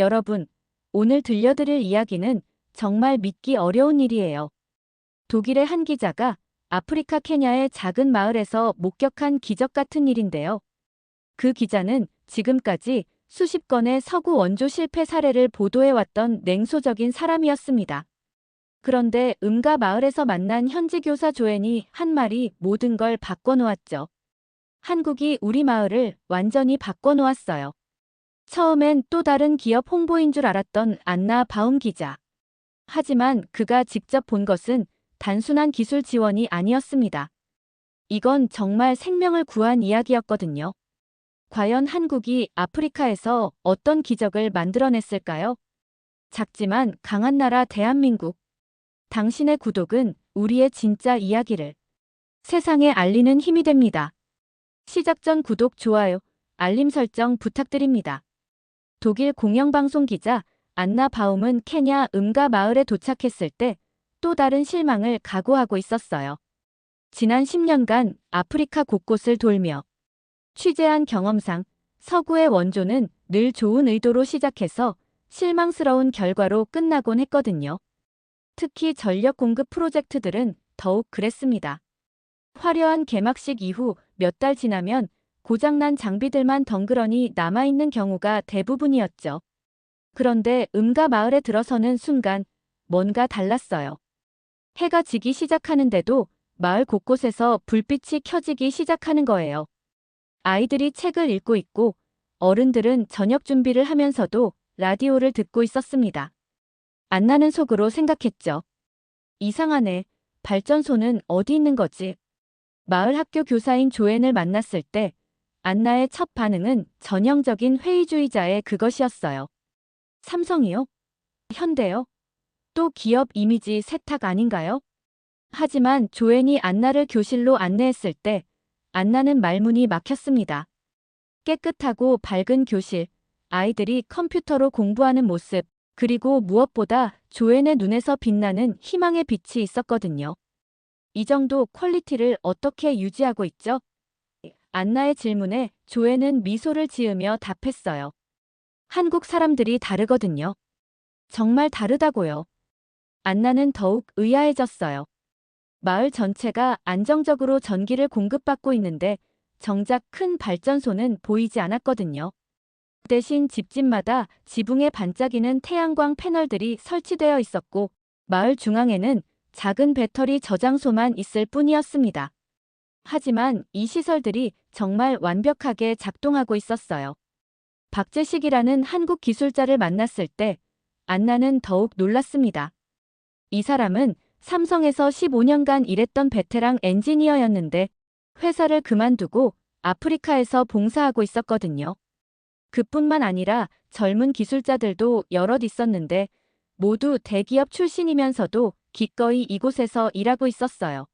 여러분, 오늘 들려드릴 이야기는 정말 믿기 어려운 일이에요. 독일의 한 기자가 아프리카 케냐의 작은 마을에서 목격한 기적 같은 일인데요. 그 기자는 지금까지 수십 건의 서구 원조 실패 사례를 보도해왔던 냉소적인 사람이었습니다. 그런데 음가 마을에서 만난 현지 교사 조앤이 한 말이 모든 걸 바꿔놓았죠. 한국이 우리 마을을 완전히 바꿔놓았어요. 처음엔 또 다른 기업 홍보인 줄 알았던 안나 바움 기자. 하지만 그가 직접 본 것은 단순한 기술 지원이 아니었습니다. 이건 정말 생명을 구한 이야기였거든요. 과연 한국이 아프리카에서 어떤 기적을 만들어냈을까요? 작지만 강한 나라 대한민국. 당신의 구독은 우리의 진짜 이야기를 세상에 알리는 힘이 됩니다. 시작 전 구독, 좋아요, 알림 설정 부탁드립니다. 독일 공영방송 기자 안나 바움은 케냐 음가 마을에 도착했을 때 또 다른 실망을 각오하고 있었어요. 지난 10년간 아프리카 곳곳을 돌며 취재한 경험상 서구의 원조는 늘 좋은 의도로 시작해서 실망스러운 결과로 끝나곤 했거든요. 특히 전력 공급 프로젝트들은 더욱 그랬습니다. 화려한 개막식 이후 몇 달 지나면 고장난 장비들만 덩그러니 남아있는 경우가 대부분이었죠. 그런데 음가 마을에 들어서는 순간 뭔가 달랐어요. 해가 지기 시작하는데도 마을 곳곳에서 불빛이 켜지기 시작하는 거예요. 아이들이 책을 읽고 있고 어른들은 저녁 준비를 하면서도 라디오를 듣고 있었습니다. 안나는 속으로 생각했죠. 이상하네. 발전소는 어디 있는 거지? 마을 학교 교사인 조앤을 만났을 때 안나의 첫 반응은 전형적인 회의주의자의 그것이었어요. 삼성이요? 현대요? 또 기업 이미지 세탁 아닌가요? 하지만 조앤이 안나를 교실로 안내했을 때 안나는 말문이 막혔습니다. 깨끗하고 밝은 교실, 아이들이 컴퓨터로 공부하는 모습, 그리고 무엇보다 조앤의 눈에서 빛나는 희망의 빛이 있었거든요. 이 정도 퀄리티를 어떻게 유지하고 있죠? 안나의 질문에 조앤은 미소를 지으며 답했어요. 한국 사람들이 다르거든요. 정말 다르다고요. 안나는 더욱 의아해졌어요. 마을 전체가 안정적으로 전기를 공급받고 있는데 정작 큰 발전소는 보이지 않았거든요. 대신 집집마다 지붕에 반짝이는 태양광 패널들이 설치되어 있었고 마을 중앙에는 작은 배터리 저장소만 있을 뿐이었습니다. 하지만 이 시설들이 정말 완벽하게 작동하고 있었어요. 박재식이라는 한국 기술자를 만났을 때 안나는 더욱 놀랐습니다. 이 사람은 삼성에서 15년간 일했던 베테랑 엔지니어였는데 회사를 그만두고 아프리카에서 봉사하고 있었거든요. 그뿐만 아니라 젊은 기술자들도 여럿 있었는데 모두 대기업 출신이면서도 기꺼이 이곳에서 일하고 있었어요.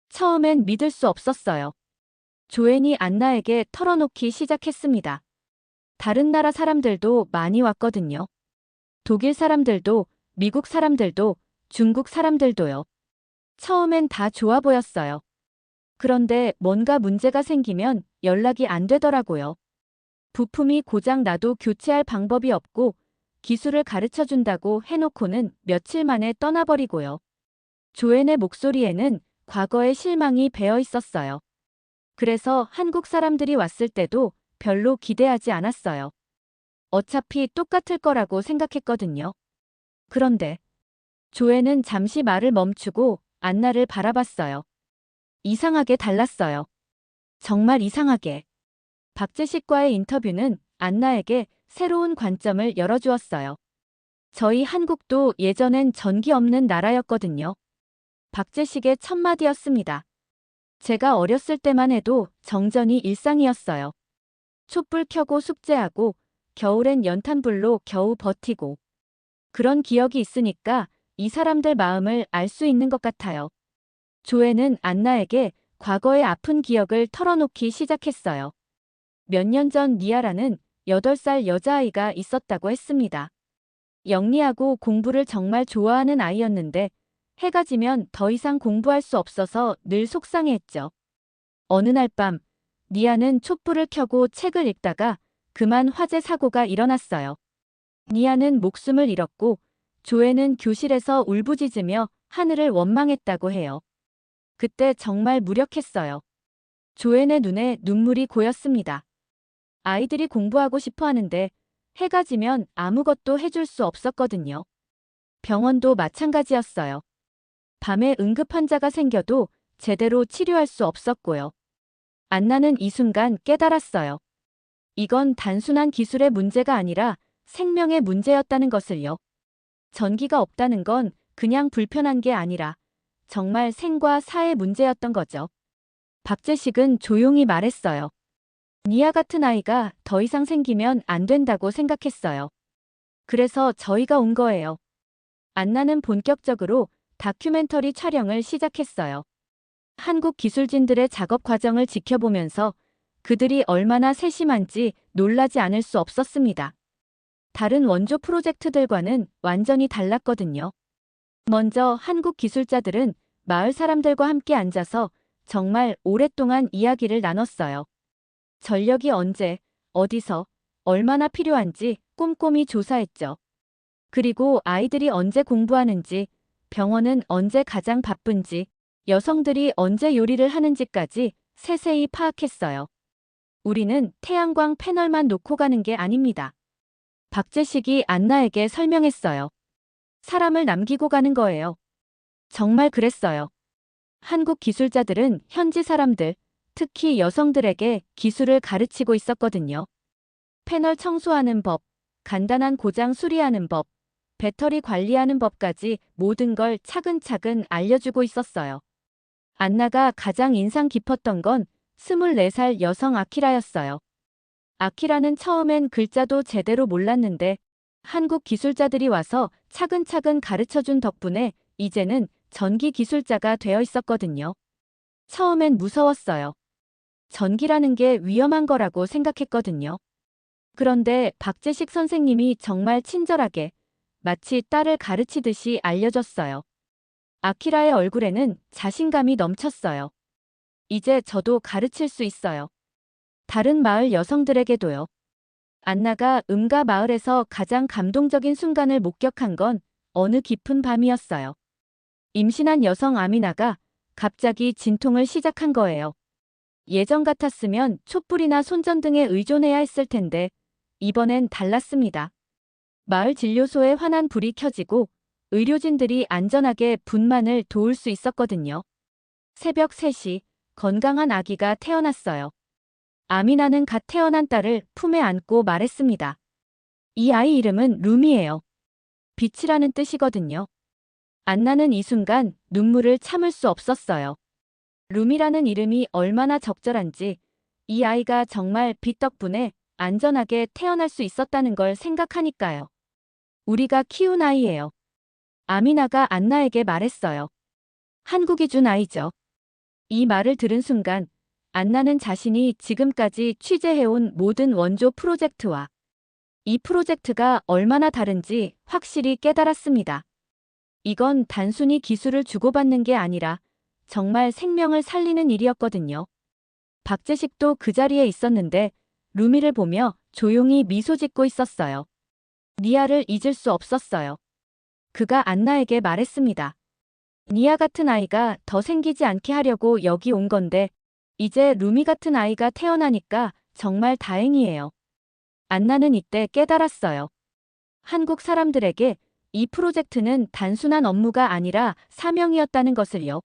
처음엔 믿을 수 없었어요. 조앤이 안나에게 털어놓기 시작했습니다. 다른 나라 사람들도 많이 왔거든요. 독일 사람들도, 미국 사람들도, 중국 사람들도요. 처음엔 다 좋아 보였어요. 그런데 뭔가 문제가 생기면 연락이 안 되더라고요. 부품이 고장 나도 교체할 방법이 없고 기술을 가르쳐 준다고 해놓고는 며칠 만에 떠나버리고요. 조앤의 목소리에는 과거의 실망이 배어 있었어요. 그래서 한국 사람들이 왔을 때도 별로 기대하지 않았어요. 어차피 똑같을 거라고 생각했거든요. 그런데 조앤은 잠시 말을 멈추고 안나를 바라봤어요. 이상하게 달랐어요. 정말 이상하게. 박재식과의 인터뷰는 안나에게 새로운 관점을 열어주었어요. 저희 한국도 예전엔 전기 없는 나라였거든요. 박재식의 첫 마디였습니다. 제가 어렸을 때만 해도 정전이 일상이었어요. 촛불 켜고 숙제하고 겨울엔 연탄불로 겨우 버티고. 그런 기억이 있으니까 이 사람들 마음을 알 수 있는 것 같아요. 조앤은 안나에게 과거의 아픈 기억을 털어놓기 시작했어요. 몇 년 전 니아라는 8살 여자아이가 있었다고 했습니다. 영리하고 공부를 정말 좋아하는 아이였는데 해가 지면 더 이상 공부할 수 없어서 늘 속상해했죠. 어느 날 밤 니아는 촛불을 켜고 책을 읽다가 그만 화재 사고가 일어났어요. 니아는 목숨을 잃었고 조에는 교실에서 울부짖으며 하늘을 원망했다고 해요. 그때 정말 무력했어요. 조엔의 눈에 눈물이 고였습니다. 아이들이 공부하고 싶어 하는데 해가 지면 아무것도 해줄 수 없었거든요. 병원도 마찬가지였어요. 밤에 응급 환자가 생겨도 제대로 치료할 수 없었고요. 안나는 이 순간 깨달았어요. 이건 단순한 기술의 문제가 아니라 생명의 문제였다는 것을요. 전기가 없다는 건 그냥 불편한 게 아니라 정말 생과 사의 문제였던 거죠. 박재식은 조용히 말했어요. 니아 같은 아이가 더 이상 생기면 안 된다고 생각했어요. 그래서 저희가 온 거예요. 안나는 본격적으로 다큐멘터리 촬영을 시작했어요. 한국 기술진들의 작업 과정을 지켜보면서 그들이 얼마나 세심한지 놀라지 않을 수 없었습니다. 다른 원조 프로젝트들과는 완전히 달랐거든요. 먼저 한국 기술자들은 마을 사람들과 함께 앉아서 정말 오랫동안 이야기를 나눴어요. 전력이 언제, 어디서, 얼마나 필요한지 꼼꼼히 조사했죠. 그리고 아이들이 언제 공부하는지, 병원은 언제 가장 바쁜지, 여성들이 언제 요리를 하는지까지 세세히 파악했어요. 우리는 태양광 패널만 놓고 가는 게 아닙니다. 박재식이 안나에게 설명했어요. 사람을 남기고 가는 거예요. 정말 그랬어요. 한국 기술자들은 현지 사람들, 특히 여성들에게 기술을 가르치고 있었거든요. 패널 청소하는 법, 간단한 고장 수리하는 법, 배터리 관리하는 법까지 모든 걸 차근차근 알려주고 있었어요. 안나가 가장 인상 깊었던 건 24살 여성 아키라였어요. 아키라는 처음엔 글자도 제대로 몰랐는데 한국 기술자들이 와서 차근차근 가르쳐준 덕분에 이제는 전기 기술자가 되어 있었거든요. 처음엔 무서웠어요. 전기라는 게 위험한 거라고 생각했거든요. 그런데 박재식 선생님이 정말 친절하게 마치 딸을 가르치듯이 알려줬어요. 아키라의 얼굴에는 자신감이 넘쳤어요. 이제 저도 가르칠 수 있어요. 다른 마을 여성들에게도요. 안나가 음가 마을에서 가장 감동적인 순간을 목격한 건 어느 깊은 밤이었어요. 임신한 여성 아미나가 갑자기 진통을 시작한 거예요. 예전 같았으면 촛불이나 손전등에 의존해야 했을 텐데 이번엔 달랐습니다. 마을 진료소에 환한 불이 켜지고 의료진들이 안전하게 분만을 도울 수 있었거든요. 새벽 3시 건강한 아기가 태어났어요. 아미나는 갓 태어난 딸을 품에 안고 말했습니다. 이 아이 이름은 루미예요. 빛이라는 뜻이거든요. 안나는 이 순간 눈물을 참을 수 없었어요. 루미라는 이름이 얼마나 적절한지 이 아이가 정말 빛 덕분에 안전하게 태어날 수 있었다는 걸 생각하니까요. 우리가 키운 아이예요. 아미나가 안나에게 말했어요. 한국이 준 아이죠. 이 말을 들은 순간 안나는 자신이 지금까지 취재해온 모든 원조 프로젝트와 이 프로젝트가 얼마나 다른지 확실히 깨달았습니다. 이건 단순히 기술을 주고받는 게 아니라 정말 생명을 살리는 일이었거든요. 박재식도 그 자리에 있었는데 루미를 보며 조용히 미소 짓고 있었어요. 니아를 잊을 수 없었어요. 그가 안나에게 말했습니다. 니아 같은 아이가 더 생기지 않게 하려고 여기 온 건데 이제 루미 같은 아이가 태어나니까 정말 다행이에요. 안나는 이때 깨달았어요. 한국 사람들에게 이 프로젝트는 단순한 업무가 아니라 사명이었다는 것을요.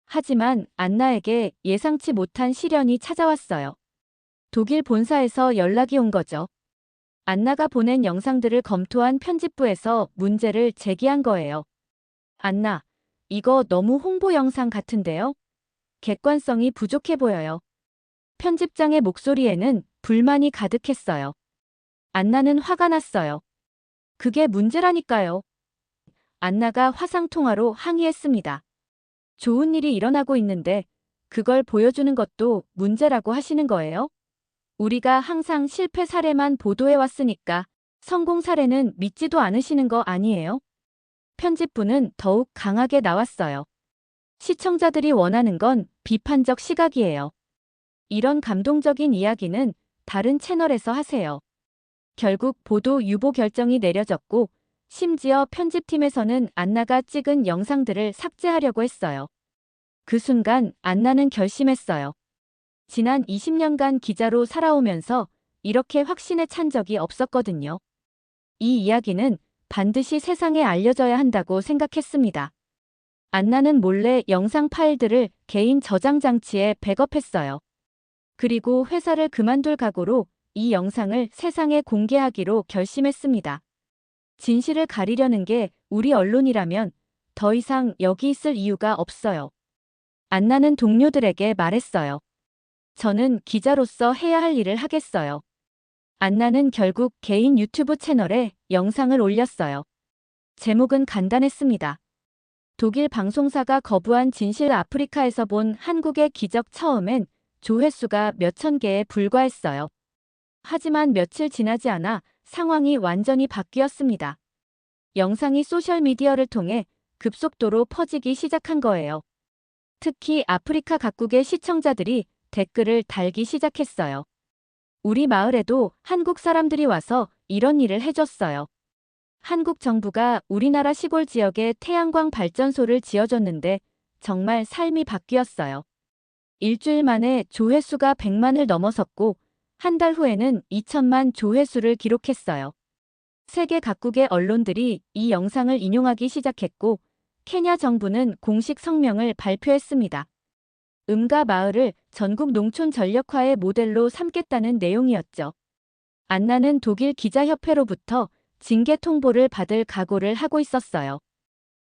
하지만 안나에게 예상치 못한 시련이 찾아왔어요. 독일 본사에서 연락이 온 거죠. 안나가 보낸 영상들을 검토한 편집부에서 문제를 제기한 거예요. 안나, 이거 너무 홍보 영상 같은데요? 객관성이 부족해 보여요. 편집장의 목소리에는 불만이 가득했어요. 안나는 화가 났어요. 그게 문제라니까요. 안나가 화상통화로 항의했습니다. 좋은 일이 일어나고 있는데 그걸 보여주는 것도 문제라고 하시는 거예요? 우리가 항상 실패 사례만 보도해왔으니까 성공 사례는 믿지도 않으시는 거 아니에요? 편집부는 더욱 강하게 나왔어요. 시청자들이 원하는 건 비판적 시각이에요. 이런 감동적인 이야기는 다른 채널에서 하세요. 결국 보도 유보 결정이 내려졌고 심지어 편집팀에서는 안나가 찍은 영상들을 삭제하려고 했어요. 그 순간 안나는 결심했어요. 지난 20년간 기자로 살아오면서 이렇게 확신에 찬 적이 없었거든요. 이 이야기는 반드시 세상에 알려져야 한다고 생각했습니다. 안나는 몰래 영상 파일들을 개인 저장 장치에 백업했어요. 그리고 회사를 그만둘 각오로 이 영상을 세상에 공개하기로 결심했습니다. 진실을 가리려는 게 우리 언론이라면 더 이상 여기 있을 이유가 없어요. 안나는 동료들에게 말했어요. 저는 기자로서 해야 할 일을 하겠어요. 안나는 결국 개인 유튜브 채널에 영상을 올렸어요. 제목은 간단했습니다. 독일 방송사가 거부한 진실 아프리카에서 본 한국의 기적 처음엔 조회수가 몇천 개에 불과했어요. 하지만 며칠 지나지 않아 상황이 완전히 바뀌었습니다. 영상이 소셜미디어를 통해 급속도로 퍼지기 시작한 거예요. 특히 아프리카 각국의 시청자들이 댓글을 달기 시작했어요. 우리 마을에도 한국 사람들이 와서 이런 일을 해줬어요. 한국 정부가 우리나라 시골 지역에 태양광 발전소를 지어줬는데 정말 삶이 바뀌었어요. 일주일 만에 조회수가 100만을 넘어섰고 한 달 후에는 2천만 조회수를 기록했어요. 세계 각국의 언론들이 이 영상을 인용하기 시작했고 케냐 정부는 공식 성명을 발표했습니다. 음가 마을을 전국 농촌 전력화의 모델로 삼겠다는 내용이었죠. 안나는 독일 기자협회로부터 징계 통보를 받을 각오를 하고 있었어요.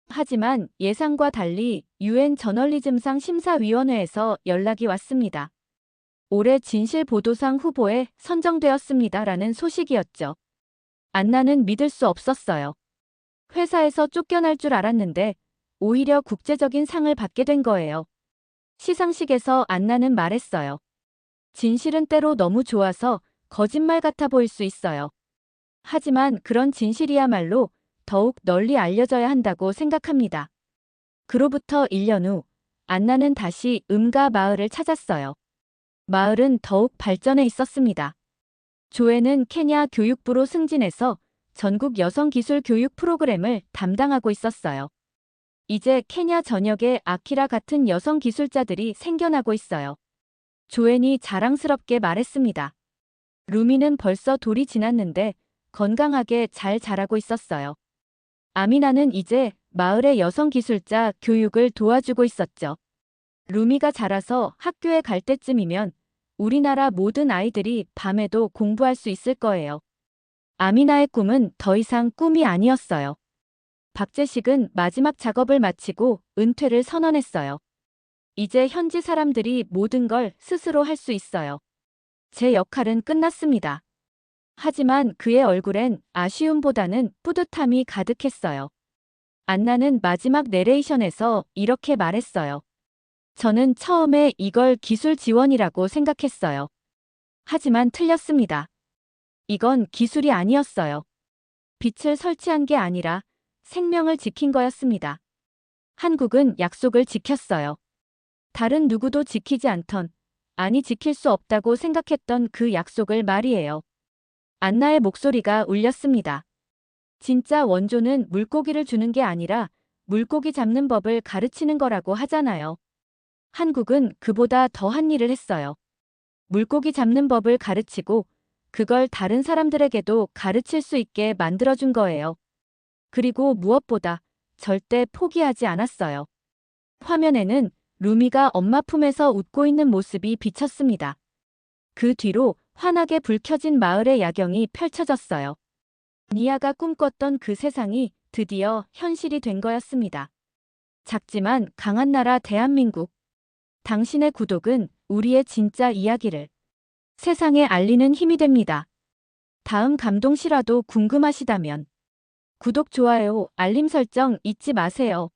하지만 예상과 달리 UN 저널리즘상 심사위원회에서 연락이 왔습니다. 올해 진실보도상 후보에 선정되었습니다라는 소식이었죠. 안나는 믿을 수 없었어요. 회사에서 쫓겨날 줄 알았는데 오히려 국제적인 상을 받게 된 거예요. 시상식에서 안나는 말했어요. 진실은 때로 너무 좋아서 거짓말 같아 보일 수 있어요. 하지만 그런 진실이야말로 더욱 널리 알려져야 한다고 생각합니다. 그로부터 1년 후 안나는 다시 음가 마을을 찾았어요. 마을은 더욱 발전해 있었습니다. 조회는 케냐 교육부로 승진해서 전국 여성기술 교육 프로그램을 담당하고 있었어요. 이제 케냐 전역에 아키라 같은 여성 기술자들이 생겨나고 있어요. 조엔이 자랑스럽게 말했습니다. 루미는 벌써 돌이 지났는데 건강하게 잘 자라고 있었어요. 아미나는 이제 마을의 여성 기술자 교육을 도와주고 있었죠. 루미가 자라서 학교에 갈 때쯤이면 우리나라 모든 아이들이 밤에도 공부할 수 있을 거예요. 아미나의 꿈은 더 이상 꿈이 아니었어요. 박재식은 마지막 작업을 마치고 은퇴를 선언했어요. 이제 현지 사람들이 모든 걸 스스로 할 수 있어요. 제 역할은 끝났습니다. 하지만 그의 얼굴엔 아쉬움보다는 뿌듯함이 가득했어요. 안나는 마지막 내레이션에서 이렇게 말했어요. 저는 처음에 이걸 기술 지원이라고 생각했어요. 하지만 틀렸습니다. 이건 기술이 아니었어요. 빛을 설치한 게 아니라 생명을 지킨 거였습니다. 한국은 약속을 지켰어요. 다른 누구도 지키지 않던, 아니 지킬 수 없다고 생각했던 그 약속을 말이에요. 안나의 목소리가 울렸습니다. 진짜 원조는 물고기를 주는 게 아니라 물고기 잡는 법을 가르치는 거라고 하잖아요. 한국은 그보다 더한 일을 했어요. 물고기 잡는 법을 가르치고 그걸 다른 사람들에게도 가르칠 수 있게 만들어준 거예요. 그리고 무엇보다 절대 포기하지 않았어요. 화면에는 루미가 엄마 품에서 웃고 있는 모습이 비쳤습니다. 그 뒤로 환하게 불 켜진 마을의 야경이 펼쳐졌어요. 니아가 꿈꿨던 그 세상이 드디어 현실이 된 거였습니다. 작지만 강한 나라 대한민국. 당신의 구독은 우리의 진짜 이야기를 세상에 알리는 힘이 됩니다. 다음 감동 실화도 궁금하시다면 구독, 좋아요, 알림 설정 잊지 마세요.